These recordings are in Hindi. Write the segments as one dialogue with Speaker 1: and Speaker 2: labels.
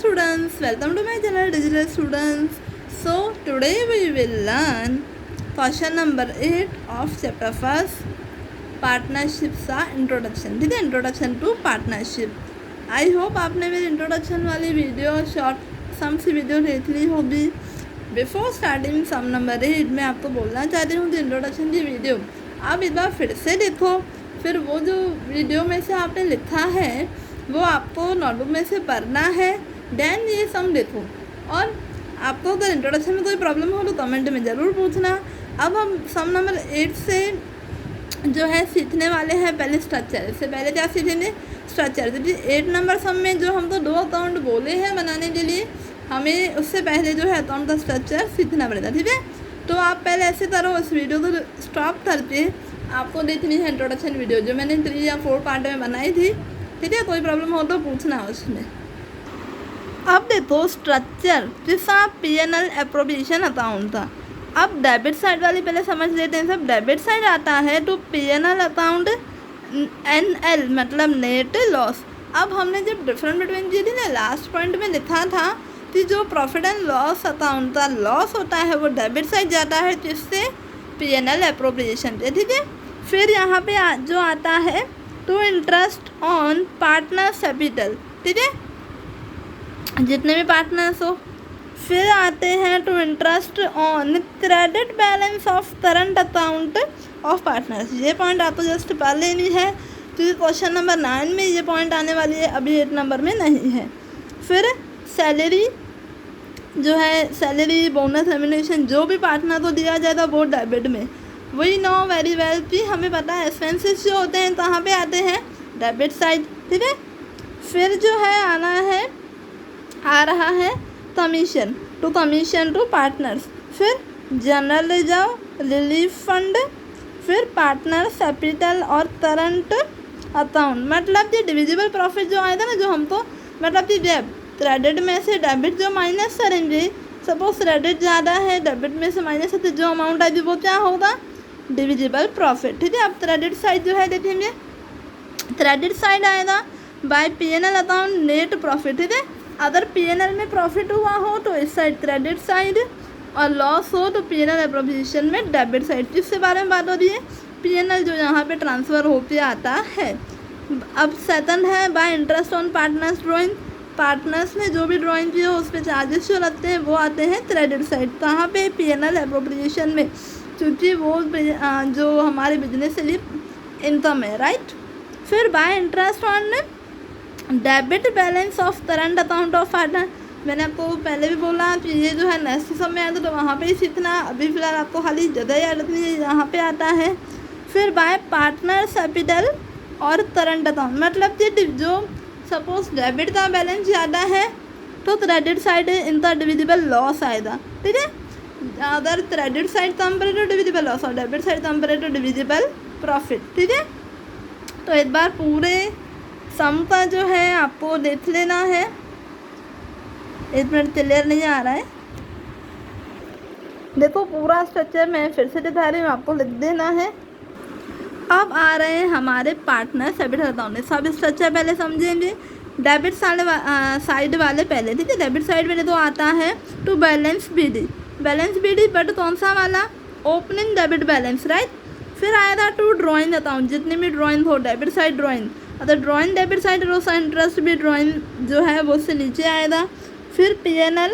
Speaker 1: students, welcome to my channel Digital Students. So today we will learn question number 8 of chapter 1 partnership का इंट्रोडक्शन. ठीक है, introduction to partnership. I hope आपने मेरी इंट्रोडक्शन वाली वीडियो शॉर्ट सम सी वीडियो देख ली होगी. बिफोर स्टार्टिंग सम नंबर 8 मैं आपको बोलना चाहती हूँ कि इंट्रोडक्शन की वीडियो आप इस बार फिर से देखो. फिर वो जो वीडियो में से आपने लिखा है वो आपको नोटबुक में से पढ़ना है. देन ये सम देखो. और आपको अगर इंट्रोडक्शन में कोई प्रॉब्लम हो तो कमेंट में ज़रूर पूछना. अब हम सम नंबर 8 से जो है सीखने वाले हैं पहले स्ट्रक्चर. इससे पहले क्या सीखेंगे? स्ट्रक्चर. क्योंकि 8 नंबर सम में जो हम तो 2 अकाउंट बोले हैं बनाने के लिए, हमें उससे पहले जो है अकाउंट का स्ट्रक्चर सीखना पड़ेगा. ठीक है, तो आप पहले ऐसे करो, इस वीडियो को स्टॉप करके आपको देखनी है इंट्रोडक्शन वीडियो जो मैंने 3 या 4 पार्ट में बनाई थी. ठीक है, कोई प्रॉब्लम हो तो पूछना उसमें. अब देखो स्ट्रक्चर जिसका P&L एप्रोप्रिएशन अकाउंट था. अब डेबिट साइड वाली पहले समझ लेते हैं. सब डेबिट साइड आता है तो P&L अकाउंट NL मतलब नेट लॉस. अब हमने जब डिफरेंस बिटवीन जी थी ना लास्ट पॉइंट में लिखा था कि जो प्रॉफिट एंड लॉस अकाउंट का लॉस होता है वो डेबिट साइड जाता है जिससे P&L एप्रोप्रिएशन पे. ठीक है, फिर यहाँ पे जो आता है to interest on partners capital. ठीक है, जितने भी पार्टनर्स हो. फिर आते हैं to interest on credit balance of current account of partners. ये पॉइंट आपको जस्ट पढ़ लेनी है क्योंकि क्वेश्चन नंबर 9 में ये पॉइंट आने वाली है, अभी 8 नंबर में नहीं है. फिर सैलरी जो है, सैलरी बोनस रेम्युनरेशन जो भी पार्टनर को दिया जाएगा वो डेबिट में. वी नो वेरी वेल कि हमें पता है एक्सपेंसेस जो होते हैं कहाँ पे आते हैं? Debit side. ठीक है, फिर जो है आ रहा है कमीशन टू पार्टनर्स. फिर जनरल रिजर्व, रिलीफ फंड, फिर पार्टनर्स कैपिटल और करंट अकाउंट. मतलब ये डिविजिबल प्रॉफिट जो आया था ना, जो हम तो मतलब कि क्रेडिट में से डेबिट जो माइनस करेंगे, सपोज क्रेडिट ज़्यादा है डेबिट में से माइनस है तो जो अमाउंट आएगी वो क्या होगा? Divisible profit. ठीक है, अब क्रेडिट साइड जो है देखेंगे, क्रेडिट साइड आएगा by P&L account net profit. ठीक है, अगर P&L में प्रॉफिट हुआ हो तो इस साइड क्रेडिट साइड, और लॉस हो तो P&L एप्रोप्रिएशन में डेबिट साइड. जिसके बारे में बात हो रही है P&L जो यहाँ पे ट्रांसफ़र होते आता है. अब सेकंड है bye interest on partners drawing. Partners ने जो भी ड्राइंग की हो उस पर चार्जेस जो लगते हैं वो आते हैं क्रेडिट साइड. कहाँ पे? P&L एप्रोप्रिएशन में, क्योंकि वो जो हमारे बिजनेस से लिए इनकम है. राइट. फिर bye interest on debit balance of current account of partner. मैंने आपको पहले भी बोला कि ये जो है नेक्स्ट सब में आया तो वहाँ पे ही सीखना. अभी फिलहाल आपको खाली जगह याद रखनी है, यहाँ पे आता है. फिर बाय पार्टनर कैपिटल और करंट अकाउंट. मतलब कि जो सपोज डेबिट का बैलेंस ज़्यादा है तो क्रेडिट साइड इनका डिविजिबल लॉस आएगा. ठीक है, अगर credit side compare to divisible loss और debit side compare to divisible profit. ठीक है, तो एक बार पूरे सम का जो है आपको देख लेना है. 1 मिनट क्लियर नहीं आ रहा है. देखो पूरा स्ट्रक्चर मैं फिर से दिखा रही हूँ, आपको लिख देना है. अब आ रहे हैं हमारे पार्टनर कैपिटल अकाउंट. सब स्ट्रक्चर पहले समझेंगे. डेबिट साइड वाले पहले. ठीक है, डेबिट साइड में तो आता है to balance BD. Balance BD but कौन सा वाला? Opening debit balance. राइट. फिर आया था टू ड्राइंग अकाउंट. जितने भी ड्राइंग हो डेबिट साइड ड्राइंग, अगर ड्राइंग डेबिट साइड रो सा इंटरेस्ट भी ड्राइंग जो है वो उससे नीचे आएगा. फिर P&L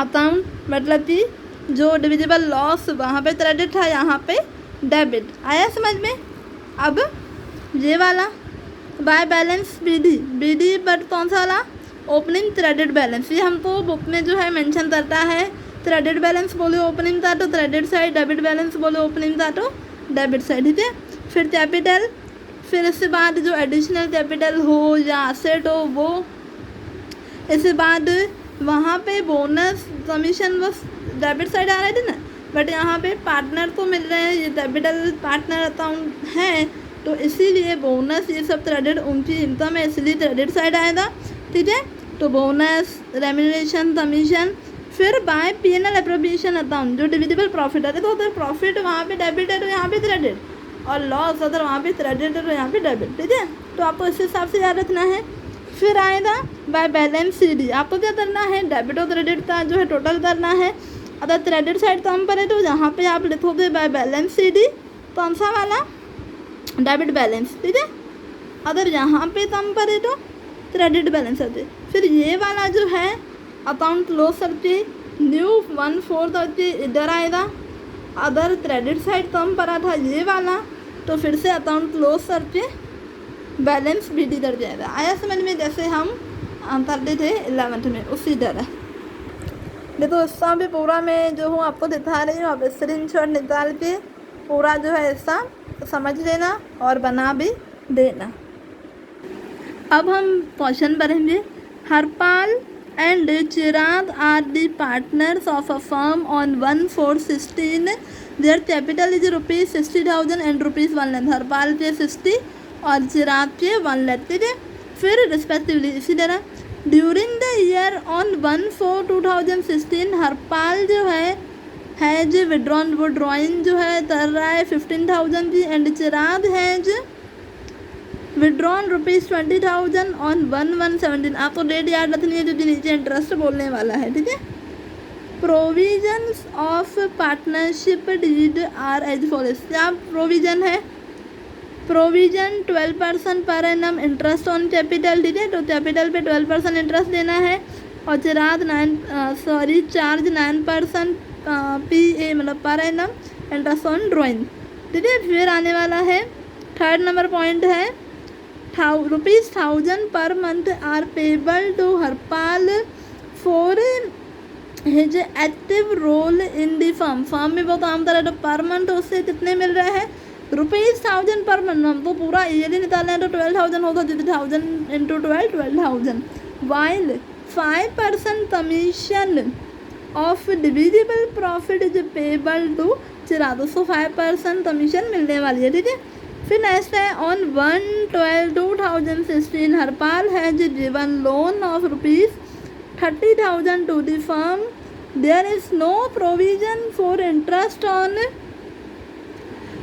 Speaker 1: अकाउंट मतलब कि जो डिविजिबल लॉस वहाँ पे क्रेडिट था, यहाँ पे डेबिट. आया समझ में? अब ये वाला बाय बैलेंस BD बट कौन सा वाला? Opening credit balance. ये हमको बुक में जो है मेंशन करता है. क्रेडिट बैलेंस बोले ओपनिंग था तो क्रेडिट साइड, डेबिट बैलेंस बोले ओपनिंग था तो डेबिट साइड. ठीक है, फिर कैपिटल. फिर इसके बाद जो एडिशनल कैपिटल हो या एसेट हो वो. इसके बाद वहाँ पे बोनस कमीशन बस डेबिट साइड आ रहे थे ना, बट यहाँ पे पार्टनर को मिल रहे हैं, ये कैपिटल पार्टनर अकाउंट है तो इसीलिए बोनस ये सब क्रेडिट उनकी इनकम है, इसलिए क्रेडिट साइड आएगा. ठीक है, तो बोनस रेम्युनरेशन कमीशन. फिर बाय P&L एप्रोप्रिएशन अकाउंट जो डिविजिबल प्रॉफिट है तो उधर प्रॉफिट वहाँ पे डेबिट है तो यहाँ पे क्रेडिट, और लॉस अगर वहाँ पे क्रेडिट है तो यहाँ पे डेबिट. ठीक है, तो आपको इस हिसाब से याद रखना है. फिर आएगा बाय बैलेंस CD, आपको क्या करना है, डेबिट और क्रेडिट का जो है टोटल करना है। अगर क्रेडिट साइड कम पड़े तो यहाँ पे आप लिखोगे बाय बैलेंस CD, कौन सा वाला, डेबिट बैलेंस, ठीक है। अगर यहाँ पे कम पड़े तो क्रेडिट बैलेंस होते। फिर ये वाला जो है अकाउंट क्लोज करके न्यू 1/4 करके इधर आएगा। अगर क्रेडिट साइड कम पड़ा था ये वाला तो फिर से अकाउंट क्लोज करके बैलेंस BD कर जाएगा। आया समझ में, जैसे हम करते थे 11th में उसी तरह। देखो इसका भी पूरा मैं जो हूँ आपको दिखा रही हूँ, आप स्क्रीनशॉट निकाल के पूरा जो है ऐसा समझ लेना और बना भी देना। अब हम क्वेश्चन पढ़ेंगे। Harpal and Chirag are the partners of a firm on 1/4/16, their capital is ₹60,000 and ₹1 lakh. Harpal के 60 और चिराग के 1 लाख, ठीक है। फिर रिस्पेक्टिवली इसी तरह during the year on 1/4/2016 Harpal जो है जो विड्रॉन वो ड्रॉइंग जो है कर रहा है 15,000 की, एंड चिराग है जो विड्रॉन ₹20,000 ऑन 1/1/17। आपको डेट याद रखनी है क्योंकि नीचे इंटरेस्ट बोलने वाला है, ठीक है। Provisions of partnership deed are as follows. क्या प्रोविजन है, provision 12% per annum interest on capital, ठीक है। तो कैपिटल पे 12% इंटरेस्ट देना है और चिराग चार्ज 9% PA मतलब per annum interest on drawing, ठीक है। फिर आने वाला है 3rd नंबर पॉइंट है ₹1,000 per month are payable to Harpal for his active role in the firm. Firm में वो काम कर रहा है तो पर मंथ उससे कितने मिल रहे हैं, ₹1,000 पर मंथ। हमको पूरा ईयरली निकालना है तो 12,000 होगा, 1000 × 12 12,000। While 5% commission of divisible profit is payable to Chirag. 5% commission मिलने वाली है, ठीक है। फिर नेक्स्ट है on 1/12/2016 Harpal has given loan of ₹30,000 to the firm, there is no provision for interest on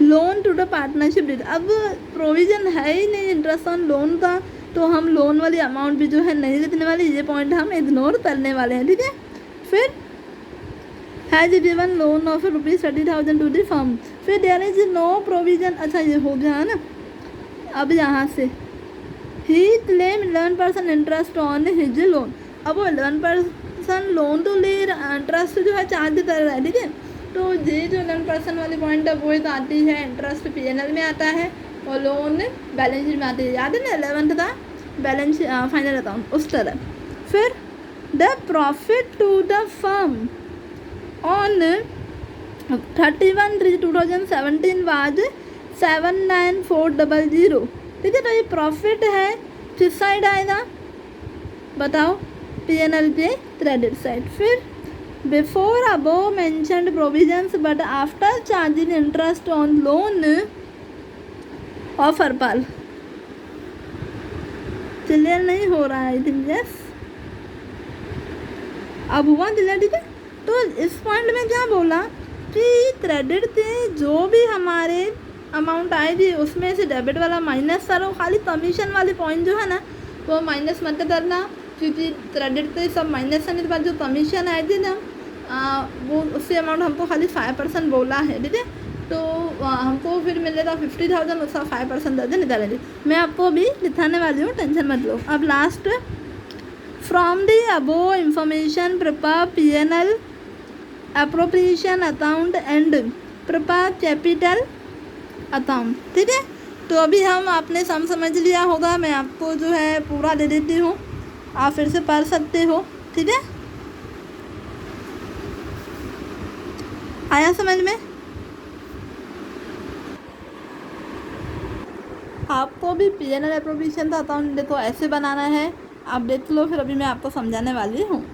Speaker 1: loan to the partnership deed. अब प्रोविजन है ही नहीं इंटरेस्ट ऑन लोन का, तो हम लोन वाली अमाउंट भी जो है नहीं लिखने वाले, ये पॉइंट हम इग्नोर करने वाले हैं, ठीक है। फिर has given loan of ₹30,000 to the firm, फिर देयर इज नो प्रोविजन, अच्छा ये हो गया है ना। अब यहाँ से ही claim 11% interest on his loan. अब वो 11% लोन तो ले इंटरेस्ट जो है चार्ज कर रहा है, ठीक है। तो ये जो 11% वाली पॉइंट है वो एक आती है इंटरेस्ट PNL में आता है और लोन बैलेंस शीट में आती है, याद है ना 11th का बैलेंस फाइनल अकाउंट उस तरह। फिर the profit to the firm on 31/3/2017 was 79400, ठीक है। तो ये प्रॉफिट है किस साइड आएगा बताओ, PNL के क्रेडिट साइड। फिर before above mentioned provisions but after charging interest on loan of Harpal. Clear नहीं हो रहा है आई थिंक, यस अब हुआ क्लियर, ठीक है। तो इस पॉइंट में क्या बोला कि क्रेडिट से जो भी हमारे अमाउंट आएगी उसमें से डेबिट वाला माइनस करो, खाली कमीशन वाली पॉइंट जो है ना वो माइनस मत करना, क्योंकि क्रेडिट से सब माइनस करने के बाद जो कमीशन आएगी ना वो उससे अमाउंट हमको खाली 5% बोला है, ठीक है। तो हमको फिर मिलेगा 50,000, उसका 5% दर्ज निकालेंगे। मैं आपको अभी दिखाने वाली हूँ, टेंशन मत लो। अब last from the above information prepare PNL appropriation account and prepare capital account, ठीक है। तो अभी हम आपने समझ लिया होगा, मैं आपको जो है पूरा दे देती हूँ, आप फिर से पढ़ सकते हो, ठीक है। आया समझ में? आपको भी PNL अप्रोप्रिएशन का अकाउंट देखो ऐसे बनाना है, आप देख लो, फिर अभी मैं आपको समझाने वाली हूँ।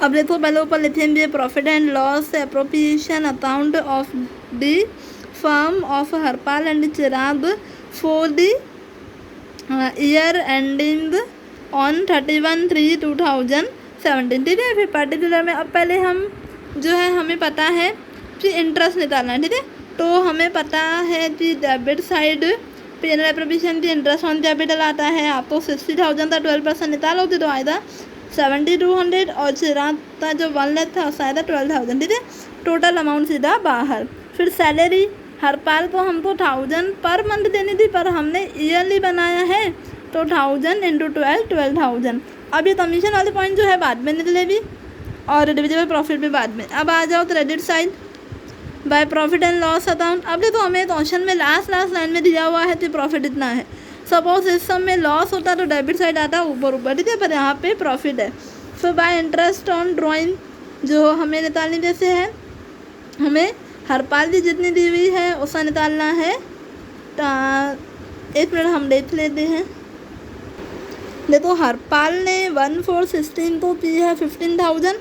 Speaker 1: अब देखो पहले ऊपर लिखेंगे profit and loss appropriation account of the firm of Harpal and Chirag for the year ending on 31/3/2017, ठीक है। फिर पर्टिकुलर में अब पहले हम जो है हमें पता है कि इंटरेस्ट निकालना है, ठीक है। तो हमें पता है कि डेबिट साइड पीएनएल एप्रोप्रिएशन की इंटरेस्ट ऑन कैपिटल आता है आपको 60,000 था 12% निकालो तो आएगा 7,200 और चिराग था जो 1 लाख था उसका आएगा 12,000 ठीक है। टोटल अमाउंट सीधा बाहर। फिर सैलरी हरपाल को हमको 1,000 पर मंथ देनी थी पर हमने ईयरली बनाया है तो 1,000 इंटू 12,000। अब ये कमीशन वाले पॉइंट जो है बाद में निकलेगी और डिविजिबल प्रॉफिट भी बाद में। अब आ जाओ credit side by profit and loss account. अब देखो हमें क्वेश्चन में लास्ट लाइन में दिया हुआ है कि प्रॉफिट इतना है। सपोज इस सब में लॉस होता तो डेबिट साइड आता ऊपर ठीक है, पर यहाँ पे प्रॉफिट है। फिर बाय इंटरेस्ट ऑन ड्राइंग जो हमें निकालनी जैसे है, हमें हरपाल की जितनी दी हुई है उसका निकालना है। 1 मिनट हम देख लेते हैं। देखो हरपाल ने 1/4/16 को की है 15,000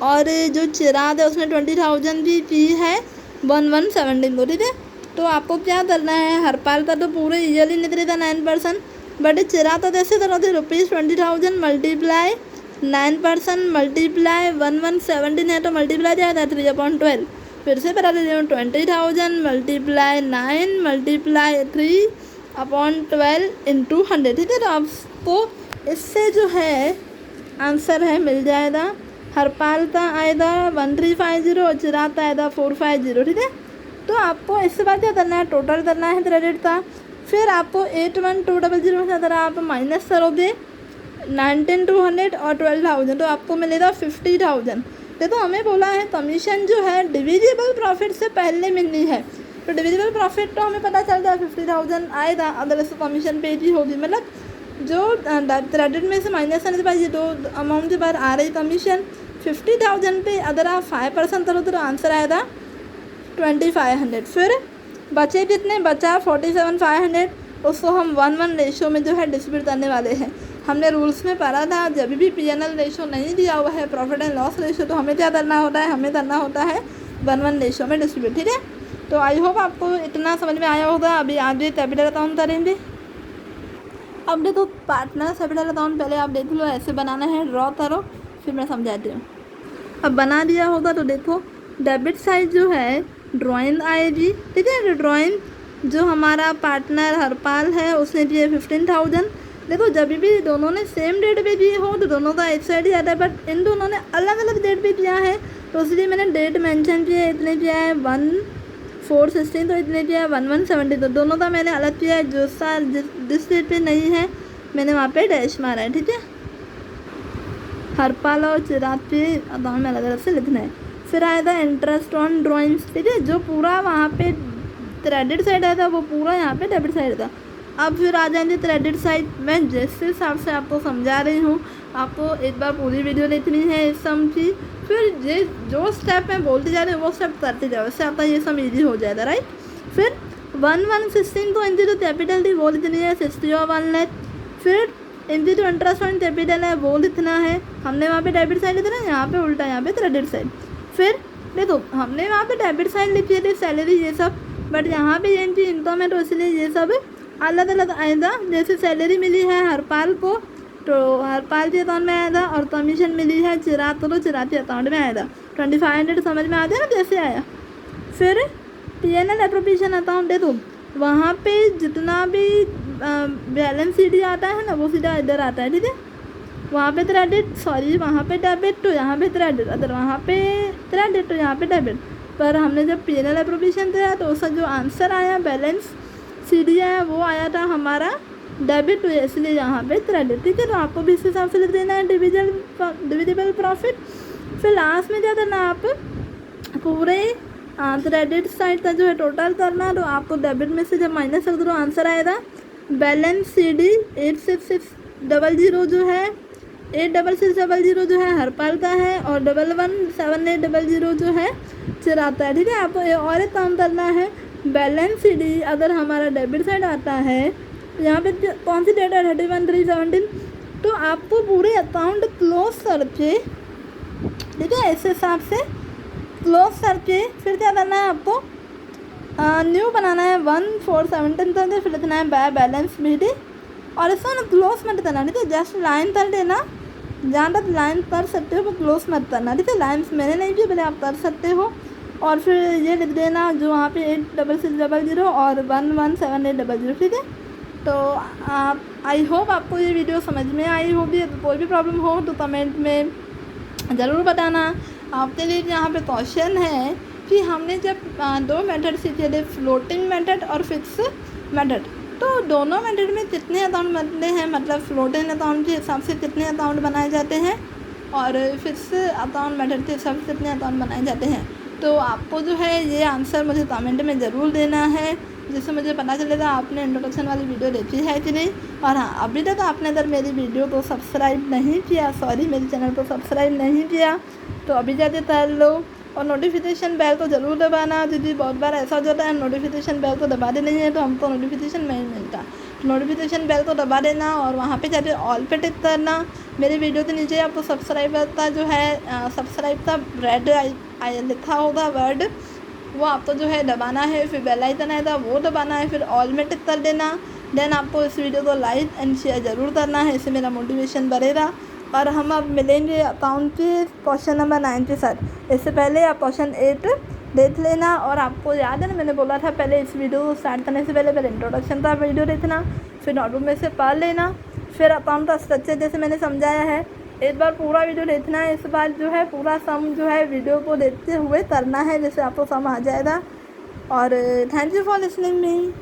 Speaker 1: और जो चिराग है उसने 20,000 भी की है 1/1/17 को ठीक है। तो आपको क्या करना है, हरपाल का तो पूरे ईयरली निकलेगा 9%, बट चिराग तो कैसे करोगे, ₹20,000 मल्टीप्लाई 9% मल्टीप्लाई 1/1/17 है तो मल्टीप्लाई जाएगा 3/12। फिर से बता दीजिए 20,000 मल्टीप्लाई 9 मल्टीप्लाई 3/12 इंटू 100 ठीक है। तो आपको इससे जो है आंसर है मिल जाएगा। हरपाल का आएगा 1350 और चिराग का आएगा 450 ठीक है। तो आपको इसके बाद क्या करना है, टोटल करना है क्रेडिट का। फिर आपको 81,200 से अगर आप माइनस करोगे 19,200 और 12,000 तो आपको मिलेगा 50,000। देखो हमें बोला है कमीशन जो है डिविजिबल प्रॉफिट से पहले मिलनी है, तो डिविजिबल प्रॉफिट तो हमें पता चल जाए 50,000 आएगा अगर इसको कमीशन पे ही होगी। मतलब जो क्रेडिट में से माइनस करने के बाद ये दो अमाउंट के बाद आ रही कमीशन 50,000 पे अगर आप 5% करो तो आंसर आएगा 2,500। फिर बचे कितने, बचा 47,500, उसको हम 1:1 रेशो में जो है डिस्ट्रीब्यूट करने वाले हैं। हमने रूल्स में पढ़ा था जब भी पीएनएल रेशो नहीं दिया हुआ है प्रॉफिट एंड लॉस रेशो तो हमें क्या करना होता है, हमें करना होता है 1:1 रेशो में डिस्ट्रीब्यूट ठीक है। तो आई होप आपको इतना समझ में आया होगा। अभी आगे कैपिटल अकाउंट करेंगे। अब देखो पार्टनर कैपिटल अकाउंट पहले आप देख लो, ऐसे बनाना है, ड्रॉ करो, फिर मैं समझाती हूँ। अब बना दिया होगा तो देखो डेबिट साइड जो है ड्राइंग आएगी ठीक है। ड्राइंग जो हमारा पार्टनर हरपाल है उसने दिए 15,000। देखो जब भी दोनों ने सेम डेट पे दिए हो तो दोनों का एक साइड ही आता है, बट इन दोनों ने अलग अलग डेट पे किया है तो इसलिए मैंने डेट मेंशन किया है। इतने किया है 1/4/16 तो इतने किया है 1/1/17 तो दोनों का मैंने अलग किया है। जो साल जिस डेट पे नहीं है मैंने वहाँ पे डैश मारा है ठीक है। हरपाल और चिराग पे अकाउंट में अलग अलग से लिखना है। फिर आएगा इंटरेस्ट ऑन ड्राइंग्स ठीक है, जो पूरा वहाँ पे क्रेडिट साइड आया था वो पूरा यहाँ पे डेबिट साइड था। अब फिर आ जाएंगे क्रेडिट साइड। मैं जिस हिसाब से आपको समझा रही हूँ आपको एक बार पूरी वीडियो देखनी है इस सम की, फिर ये जो स्टेप मैं बोलती जा रही हूँ वो स्टेप करते जाओ, इससे आपका ये सम ईजी हो जाएगा राइट। फिर 1/1/16 तो इनकी जो कैपिटल थी वो लिखनी है 60 और 1 लाख। फिर इनकी जो इंटरेस्ट ऑन कैपिटल है वो लिखना है, हमने वहाँ पे डेबिट साइड लिखना है, यहाँ पे उल्टा यहाँ पे क्रेडिट साइड। फिर देखो हमने वहाँ पे डेबिट साइड लिखी थी सैलरी ये सब, बट यहाँ पे इनकी इनकम है तो इसलिए ये सब अलग अलग आएगा। जैसे सैलरी मिली है हरपाल को तो हरपाल के अकाउंट में आएगा और कमीशन मिली है चिराग को तो चिराग के अकाउंट में आएगा 2,500 समझ में आ जाए ना कैसे आया। फिर पीएनएल एप्रोप्रिएशन अकाउंट देखो वहाँ पे जितना भी बैलेंस सीधी आता है ना वो सीधा इधर आता है ठीक है। वहाँ पे क्रेडिट सॉरी वहाँ पे डेबिट तो यहाँ पे क्रेडिट, अगर वहाँ पे क्रेडिट तो यहाँ पे डेबिट। पर हमने जब पीएनएल एप्रोप्रिएशन किया तो उसका जो आंसर आया बैलेंस सीधी आया वो आया था हमारा डेबिट, इसलिए यहाँ पे क्रेडिट ठीक है। तो आपको भी इस हिसाब से लिख देना है डिविजिबल प्रॉफिट। फिर लास्ट में क्या करना आप पूरे क्रेडिट साइड का जो है टोटल करना, तो आपको डेबिट में से जब माइनस कर दो तो आंसर आएगा बैलेंस CD 86600 जो है 86600 जो है हरपाल का है और 117800 जो है चिराग का है ठीक है। आपको और एक काम करना है बैलेंस CD अगर हमारा डेबिट साइड आता है यहाँ पे कौन सी डेट है 31/3/17 तो आपको पूरे अकाउंट क्लोज करके ठीक है इस हिसाब से क्लोज करके फिर क्या करना है आपको न्यू बनाना है 1/4/17 करके फिर लिखना है बैलेंस BD और इसको ना क्लोज मत करना ठीक है, जस्ट लाइन कर देना, जहाँ तक लाइन कर सकते हो वो क्लोज मत करना ठीक है। लाइन्स मैंने नहीं की पहले आप कर सकते हो। और फिर ये लिख देना जो वहाँ पे 8660 और 117800, ठीक है। तो आप आई होप आपको ये वीडियो समझ में आई होगी। कोई भी प्रॉब्लम हो तो कमेंट में ज़रूर बताना। आपके लिए यहाँ पे क्वेश्चन है कि हमने जब दो मेथड सीखे थे, फ्लोटिंग मेथड और फिक्स मेथड, तो दोनों मेथड में कितने अकाउंट बनते हैं, मतलब फ्लोटिंग अकाउंट के हिसाब से कितने अकाउंट बनाए जाते हैं और फिक्स अकाउंट मेथड के हिसाब से कितने अकाउंट बनाए जाते हैं। तो आपको जो है ये आंसर मुझे कमेंट में ज़रूर देना है, जिससे मुझे पता चलेगा आपने इंट्रोडक्शन वाली वीडियो देखी है कि नहीं। और हाँ, अभी तक आपने अगर मेरी वीडियो को सब्सक्राइब नहीं किया, मेरे चैनल को सब्सक्राइब नहीं किया, तो अभी जाके कर लो। और नोटिफिकेशन बेल तो ज़रूर दबाना, क्योंकि बहुत बार ऐसा हो जाता है नोटिफिकेशन बेल तो दबा देनी है तो हमको नोटिफिकेशन नहीं मिलता। नोटिफिकेशन बेल तो दबा देना और वहाँ पे जाके ऑल पे टिक करना। मेरे वीडियो के नीचे आपको सब्सक्राइब का जो है सब्सक्राइब का रेड लिखा होगा वर्ड, वो आपको जो है दबाना है। फिर बेल आइकन आएगा वो दबाना है, फिर ऑल में टिक कर देना। देन आपको इस वीडियो को लाइक एंड शेयर ज़रूर करना है, इससे मेरा मोटिवेशन बढ़ेगा। और हम अब मिलेंगे अकाउंट के क्वेश्चन नंबर 9 के साथ। इससे पहले आप क्वेश्चन 8 देख लेना। और आपको याद है ना, मैंने बोला था पहले इस वीडियो को स्टार्ट करने से पहले इंट्रोडक्शन का वीडियो देखना, फिर नोटबुक में से पढ़ लेना, फिर अकाउंट का स्ट्रक्चर जैसे मैंने समझाया है एक बार पूरा वीडियो देखना है। इस बार जो है पूरा सम जो है वीडियो को देखते हुए करना है, जैसे आपको सम आ जाएगा। और thank you for listening me.